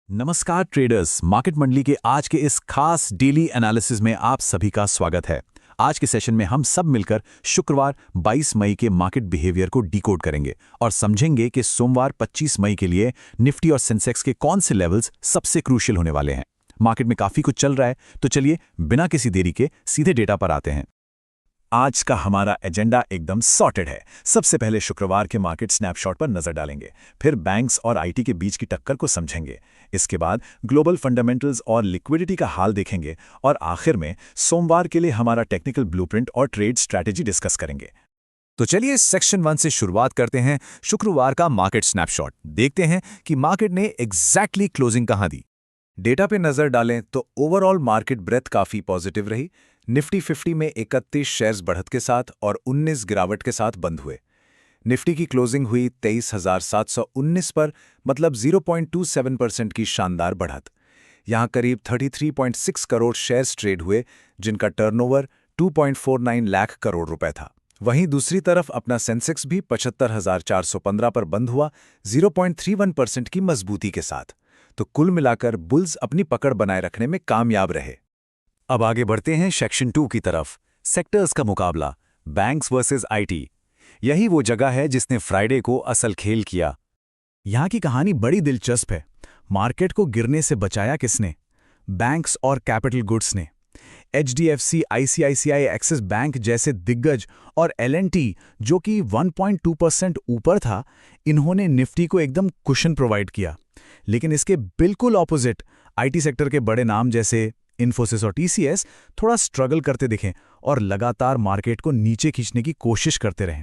नमस्कार traders, market मंडली के आज के इस खास डेली एनालिसिस में आप सभी का स्वागत है। आज के सेशन में हम सब मिलकर शुक्रवार 22 मई के मार्केट बिहेवियर को डिकोड करेंगे और समझेंगे कि सोमवार 25 मई के लिए निफ्टी और सेंसेक्स के कौन से लेवल्स सबसे क्रूशियल होने वाले हैं। मार्केट में काफी कुछ चल रहा है, तो चलिए बिना किसी देरी के सीधे डेटा पर आते हैं। आज का हमारा एजेंडा एकदम सॉर्टेड है। सबसे पहले शुक्रवार के मार्केट स्नैपशॉट पर नजर डालेंगे, फिर बैंक्स और आईटी के बीच की टक्कर को समझेंगे, इसके बाद ग्लोबल फंडामेंटल्स और लिक्विडिटी का हाल देखेंगे और आखिर में सोमवार के लिए हमारा टेक्निकल ब्लूप्रिंट और ट्रेड स्ट्रैटेजी डिस्कस करेंगे। तो चलिए सेक्शन 1 से शुरुआत करते हैं। शुक्रवार का मार्केट स्नैपशॉट देखते हैं कि मार्केट ने एग्जैक्टली क्लोजिंग कहां दी। डेटा पे नजर डालें तो ओवरऑल मार्केट ब्रेथ काफी पॉजिटिव रही। निफ्टी 50 में 31 शेयर्स बढ़त के साथ और 19 गिरावट के साथ बंद हुए। निफ्टी की क्लोजिंग हुई 23,719 पर, मतलब 0.27% की शानदार बढ़त। यहां करीब 33.6 करोड़ शेयर्स ट्रेड हुए, जिनका टर्नओवर 2.49 लाख करोड़ रुपए था। वहीं दूसरी तरफ अपना सेंसेक्स भी 75,415 पर बंद हुआ, 0.31% की मजबूती के साथ। तो कुल मिलाकर बुल्स अपनी पकड़ बनाए रखने में कामयाब रहे। अब आगे बढ़ते हैं सेक्शन 2 की तरफ। सेक्टर्स का मुकाबला, बैंक्स वर्सेस आईटी। यही वो जगह है जिसने फ्राइडे को असल खेल किया। यहां की कहानी बड़ी दिलचस्प है। मार्केट को गिरने से बचाया किसने? बैंक्स और कैपिटल गुड्स ने। एचडीएफसी, आईसीआईसीआई, एक्सिस बैंक जैसे दिग्गज और एलएनटी, जो कि 1.2% ऊपर था, इन्होंने निफ्टी को एकदम कुशन प्रोवाइड किया। लेकिन इसके बिल्कुल ऑपोजिट आईटी सेक्टर के बड़े नाम जैसे इन्फोसिस और टीसीएस थोड़ा स्ट्रगल करते दिखे और लगातार मार्केट को नीचे खींचने की कोशिश करते रहे।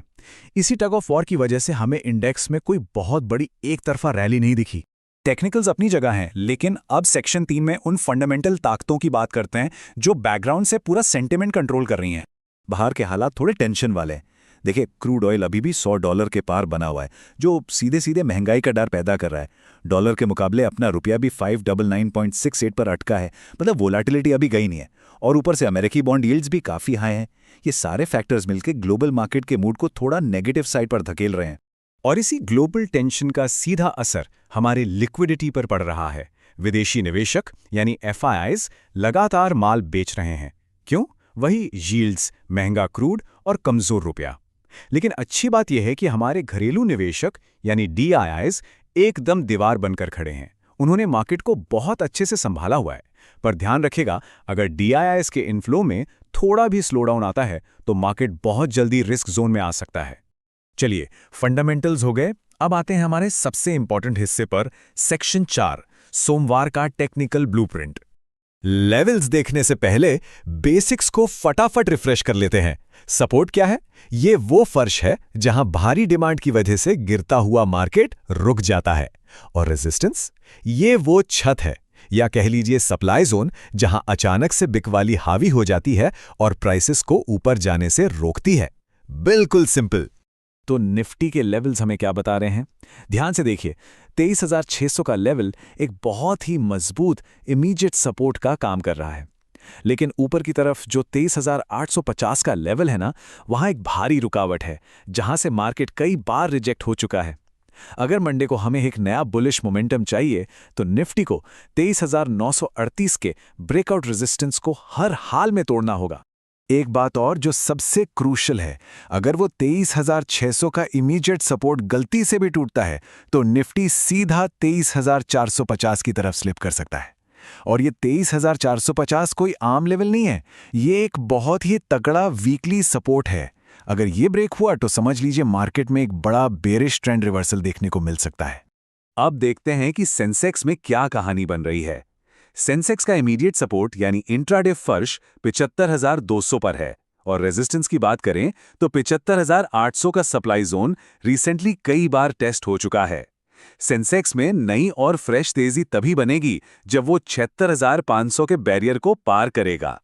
इसी टग ऑफ वॉर की वजह से हमें इंडेक्स में कोई बहुत बड़ी एक तरफा रैली नहीं दिखी। टेक्निकल्स अपनी जगह हैं, लेकिन अब सेक्शन 3 में उन फंडामेंटल ताकतों की बात करते हैं जो बैकग्राउंड से पूरा सेंटिमेंट कंट्रोल कर रही हैं। बाहर के हालात थोड़े टेंशन वाले हैं। देखिए, क्रूड ऑयल अभी भी $100 के पार बना हुआ है, जो सीधे सीधे महंगाई का डर पैदा कर रहा है। डॉलर के मुकाबले अपना रुपया भी 599.68 पर अटका है, मतलब वोलाटिलिटी अभी गई नहीं है। और ऊपर से अमेरिकी बॉन्ड यील्ड्स भी काफी हाई हैं। ये सारे फैक्टर्स मिलकर ग्लोबल मार्केट के मूड को थोड़ा नेगेटिव साइड पर धकेल रहे हैं। और इसी ग्लोबल टेंशन का सीधा असर हमारे लिक्विडिटी पर पड़ रहा है। विदेशी निवेशक यानी एफआईआईज लगातार माल बेच रहे हैं। क्यों? वही यील्ड्स, महंगा क्रूड और कमजोर रुपया। लेकिन अच्छी बात यह है कि हमारे घरेलू निवेशक यानी डीआईआईज एकदम दीवार बनकर खड़े हैं। उन्होंने मार्केट को बहुत अच्छे से संभाला हुआ है। पर ध्यान रखेगा, अगर डीआईआईज के इनफ्लो में थोड़ा भी स्लोडाउन आता है तो मार्केट बहुत जल्दी रिस्क जोन में आ सकता है। चलिए, फंडामेंटल्स हो गए। अब आते हैं हमारे सबसे इंपॉर्टेंट हिस्से पर, सेक्शन 4, सोमवार का टेक्निकल ब्लूप्रिंट। लेवल्स देखने से पहले बेसिक्स को फटाफट रिफ्रेश कर लेते हैं। सपोर्ट क्या है? ये वो फर्श है जहां भारी डिमांड की वजह से गिरता हुआ मार्केट रुक जाता है। और रेजिस्टेंस? ये वो छत है, या कह लीजिए सप्लाई जोन, जहां अचानक से बिकवाली हावी हो जाती है और प्राइसेस को ऊपर जाने से रोकती है। बिल्कुल सिंपल। तो निफ्टी के लेवल्स हमें क्या बता रहे हैं? ध्यान से देखिए, 23,600 का लेवल एक बहुत ही मजबूत इमीडिएट सपोर्ट का काम कर रहा है। लेकिन ऊपर की तरफ जो 23,850 का लेवल है ना, वहां एक भारी रुकावट है, जहां से मार्केट कई बार रिजेक्ट हो चुका है। अगर मंडे को हमें एक नया बुलिश मोमेंटम चाहिए तो निफ्टी को 23,938 के ब्रेकआउट रेजिस्टेंस को हर हाल में तोड़ना होगा। एक बात और जो सबसे क्रूशियल है, अगर वो 23,600 का इमीडिएट सपोर्ट गलती से भी टूटता है तो निफ्टी सीधा 23,450 की तरफ स्लिप कर सकता है। और ये 23,450 कोई आम लेवल नहीं है, ये एक बहुत ही तगड़ा वीकली सपोर्ट है। अगर ये ब्रेक हुआ तो समझ लीजिए मार्केट में एक बड़ा बेरिश ट्रेंड रिवर्सल देखने को मिल सकता है। अब देखते हैं कि सेंसेक्स में क्या कहानी बन रही है। सेंसेक्स का इमीडिएट सपोर्ट यानी इंट्राडे फर्श 75,200 पर है, और रेजिस्टेंस की बात करें तो 75,800 का सप्लाई जोन रिसेंटली कई बार टेस्ट हो चुका है। सेंसेक्स में नई और फ्रेश तेजी तभी बनेगी जब वो 76,500 के बैरियर को पार करेगा।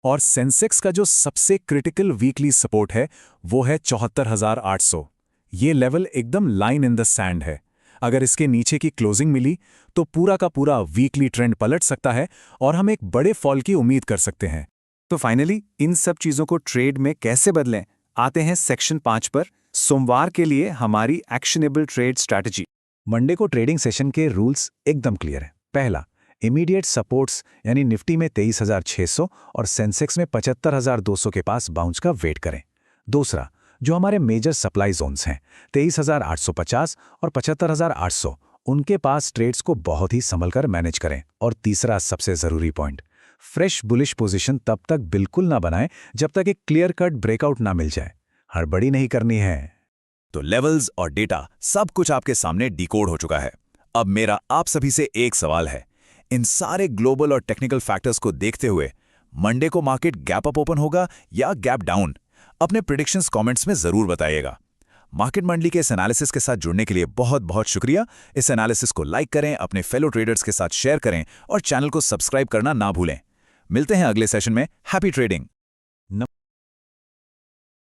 और सेंसेक्स का जो सबसे क्रिटिकल वीकली सपोर्ट है वो है 74,800। ये लेवल एकदम लाइन इन द सैंड है। अगर इसके नीचे की क्लोजिंग मिली तो पूरा का पूरा वीकली ट्रेंड पलट सकता है और हम एक बड़े फॉल की उम्मीद कर सकते हैं। तो फाइनली इन सब चीजों को ट्रेड में कैसे बदलें, आते हैं सेक्शन 5 पर, सोमवार के लिए हमारी एक्शनेबल ट्रेड स्ट्रैटेजी। मंडे को ट्रेडिंग सेशन के रूल्स एकदम क्लियर हैं। पहला, इमीडिएट सपोर्ट्स यानी निफ्टी में 23,600 और सेंसेक्स में 75,200 के पास बाउंस का वेट करें। दूसरा, जो हमारे मेजर सप्लाई जोन्स हैं 23,850 और 75,800, उनके पास ट्रेड्स को बहुत ही संभल कर मैनेज करें। और तीसरा सबसे ज़रूरी पॉइंट, फ्रेश बुलिश पोजीशन तब तक बिल्कुल ना बनाएं जब तक एक क्लियर कट ब्रेकआउट ना मिल जाए। हड़बड़ी नहीं करनी है। तो लेवल्स और डेटा सब कुछ आपके सामने डिकोड हो चुका है। अब मेरा आप सभी से एक सवाल है, इन सारे ग्लोबल और टेक्निकल फैक्टर्स को देखते हुए मंडे को मार्केट गैप अप ओपन होगा या गैप डाउन? अपने प्रेडिक्शंस कमेंट्स में जरूर बताइएगा। मार्केट मंडली के इस एनालिसिस के साथ जुड़ने के लिए बहुत बहुत शुक्रिया। इस एनालिसिस को लाइक करें, अपने फेलो ट्रेडर्स के साथ शेयर करें और चैनल को सब्सक्राइब करना ना भूलें। मिलते हैं अगले सेशन में। Happy trading.